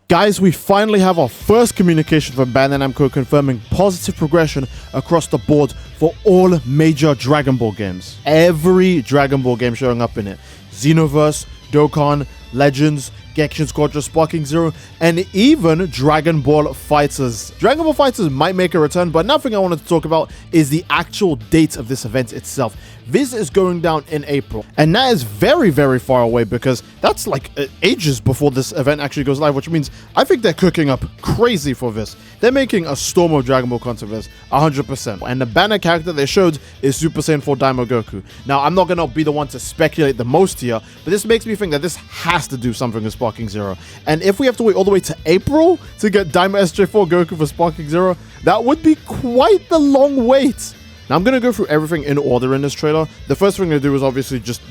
Guys, we finally have our first communication from Bandai Namco confirming positive progression across the board for all major Dragon Ball games. Every Dragon Ball game showing up in it. Xenoverse, Dokkan, Legends, Gekishin Squadron, Sparking Zero, and even Dragon Ball FighterZ. Dragon Ball FighterZ might make a return, but nothing I wanted to talk about is the actual date of this event itself. This is going down in April, and that is very, very far away because that's like ages before this event actually goes live, which means I think they're cooking up crazy for this. They're making a storm of Dragon Ball content for this, 100%. And the banner character they showed is Super Saiyan 4 Daima Goku. Now, I'm not going to be the one to speculate the most here, but this makes me think that this has to do something with Sparking Zero. And if we have to wait all the way to April to get Daima SJ4 Goku for Sparking Zero, that would be quite the long wait. Now, I'm going to go through everything in order in this trailer. The first thing they do is obviously just,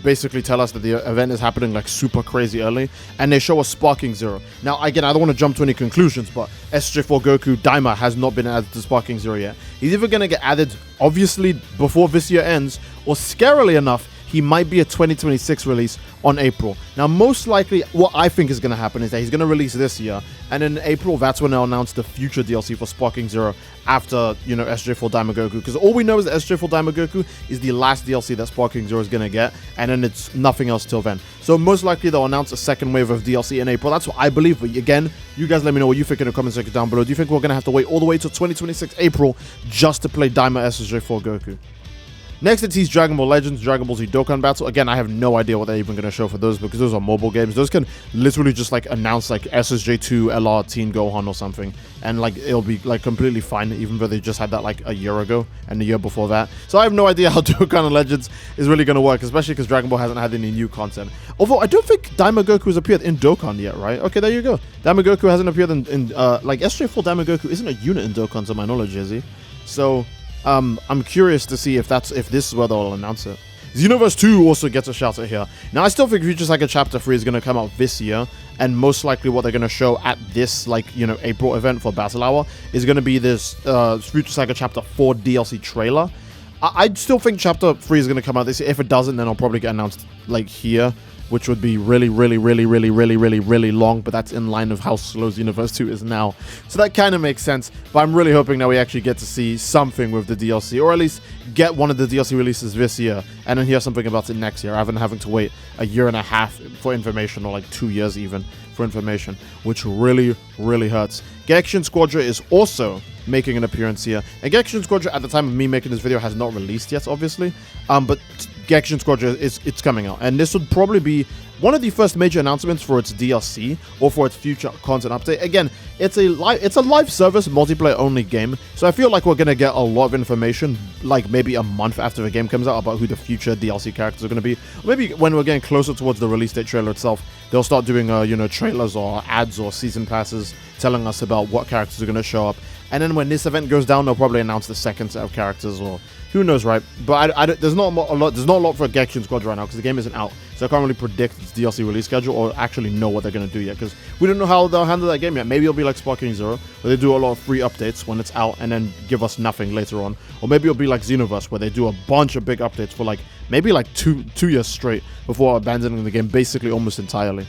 basically tell us that the event is happening like super crazy early, and they show us Sparking Zero. Now, again, I don't want to jump to any conclusions, but SJ4 Goku Daima has not been added to Sparking Zero yet. He's either going to get added, obviously, before this year ends, or scarily enough, he might be a 2026 release on April. Now, most likely, what I think is going to happen is that he's going to release this year, and in April, that's when they'll announce the future DLC for Sparking Zero after, SJ4 Daima Goku. Because all we know is that SJ4 Daima Goku is the last DLC that Sparking Zero is going to get, and then it's nothing else till then. So most likely, they'll announce a second wave of DLC in April. That's what I believe. But again, you guys let me know what you think in the comment section down below. Do you think we're going to have to wait all the way till 2026 April just to play Daima SJ4 Goku? Next, it teased Dragon Ball Legends, Dragon Ball Z Dokkan Battle. Again, I have no idea what they're even going to show for those because those are mobile games. Those can literally just like announce like SSJ2 LR Teen Gohan or something, and like it'll be like completely fine, even though they just had that like a year ago and the year before that. So I have no idea how Dokkan and Legends is really going to work, especially because Dragon Ball hasn't had any new content. Although I don't think Daima Goku has appeared in Dokkan yet, right? Okay, there you go. Daima Goku hasn't appeared in like SJ4 Daima Goku isn't a unit in Dokkan to my knowledge, is he? So I'm curious to see if this is where they'll announce it. Xenoverse 2 also gets a shout out here. Now, I still think Future Saga Chapter 3 is going to come out this year, and most likely what they're going to show at this, April event for Battle Hour is going to be this Future Saga Chapter 4 DLC trailer. I still think Chapter 3 is going to come out this year. If it doesn't, then it'll probably get announced, here, which would be really, really, really, really, really, really, really long, but that's in line of how slow Xenoverse 2 is now. So that kind of makes sense, but I'm really hoping that we actually get to see something with the DLC, or at least get one of the DLC releases this year, and then hear something about it next year, rather than having to wait a year and a half for information, or like 2 years even for information, which really, really hurts. Gekishin Squadron is also making an appearance here, and Gekishin Squadron, at the time of me making this video, has not released yet, obviously, but Gekishin Squadron it's coming out, and this would probably be one of the first major announcements for its DLC or for its future content update. Again, it's a live service multiplayer only game, so I feel like we're gonna get a lot of information, like maybe a month after the game comes out, about who the future DLC characters are gonna be. Or maybe when we're getting closer towards the release date trailer itself, they'll start doing trailers or ads or season passes telling us about what characters are gonna show up. And then when this event goes down, they'll probably announce the second set of characters, or who knows, right? But there's not a lot for Gekishin Squadron right now because the game isn't out, so I can't really predict its DLC release schedule or actually know what they're gonna do yet, because we don't know how they'll handle that game yet. Maybe it'll be like Sparking Zero, where they do a lot of free updates when it's out and then give us nothing later on, or maybe it'll be like Xenoverse, where they do a bunch of big updates for like maybe like two years straight before abandoning the game basically almost entirely.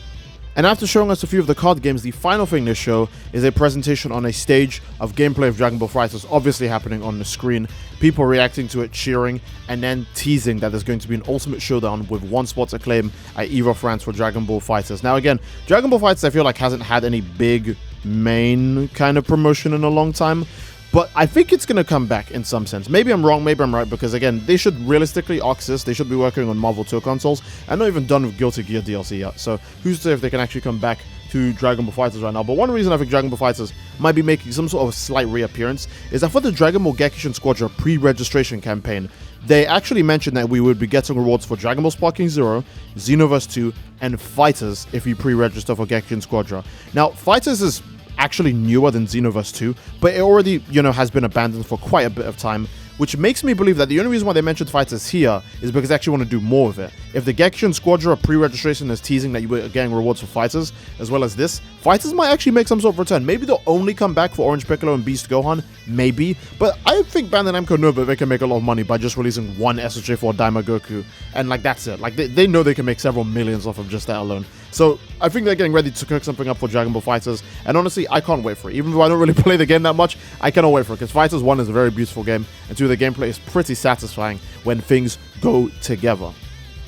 And after showing us a few of the card games, the final thing they show is a presentation on a stage of gameplay of Dragon Ball FighterZ, obviously happening on the screen, people reacting to it, cheering, and then teasing that there's going to be an ultimate showdown with one spot to claim at EVO France for Dragon Ball FighterZ. Now again, Dragon Ball FighterZ I feel like hasn't had any big main kind of promotion in a long time, but I think it's going to come back in some sense. Maybe I'm wrong, maybe I'm right, because again, they should realistically, Oxys, they should be working on Marvel 2 consoles, and not even done with Guilty Gear DLC yet, so who's to say if they can actually come back to Dragon Ball FighterZ right now. But one reason I think Dragon Ball FighterZ might be making some sort of slight reappearance is that for the Dragon Ball Gekishin Squadron pre-registration campaign, they actually mentioned that we would be getting rewards for Dragon Ball Sparking Zero, Xenoverse 2, and FighterZ if you pre-register for Gekishin Squadron. Now, FighterZ is actually newer than Xenoverse 2, but it already, has been abandoned for quite a bit of time, which makes me believe that the only reason why they mentioned FighterZ here is because they actually want to do more of it. if the Gekishin Squadron pre-registration is teasing that you were getting rewards for fighters, as well as this, fighters might actually make some sort of return. Maybe they'll only come back for Orange Piccolo and Beast Gohan, maybe, but I think Bandai Namco know that they can make a lot of money by just releasing one SSJ4 Daima Goku, and like that's it. Like they know they can make several millions off of just that alone. So I think they're getting ready to cook something up for Dragon Ball FighterZ, and honestly, I can't wait for it. Even though I don't really play the game that much, I cannot wait for it, because FighterZ 1 is a very beautiful game, and 2, the gameplay is pretty satisfying when things go together.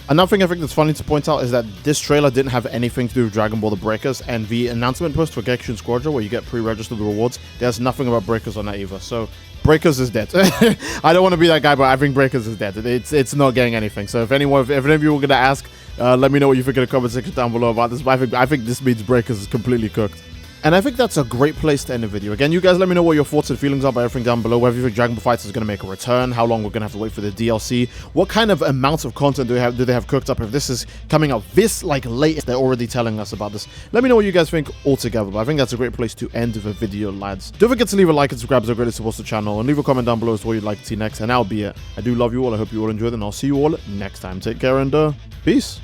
Another thing I think that's funny to point out is that this trailer didn't have anything to do with Dragon Ball The Breakers, and the announcement post for Gekishin Squadron, where you get pre-registered rewards, there's nothing about Breakers on that either, so Breakers is dead. I don't want to be that guy, but I think Breakers is dead. It's not getting anything, so if any of you were going to ask, let me know what you think in the comment section down below about this, but I think this means Breakers is completely cooked. And I think that's a great place to end the video. Again, you guys let me know what your thoughts and feelings are by everything down below. Whether you think Dragon Ball FighterZ is going to make a return, how long we're going to have to wait for the DLC, what kind of amounts of content do they have cooked up if this is coming out this like late, they're already telling us about this. Let me know what you guys think altogether, but I think that's a great place to end the video, lads. Don't forget to leave a like and subscribe, so it really supports the channel, and leave a comment down below as to what you'd like to see next, and that'll be it. I do love you all, I hope you all enjoyed, and I'll see you all next time. Take care, and peace.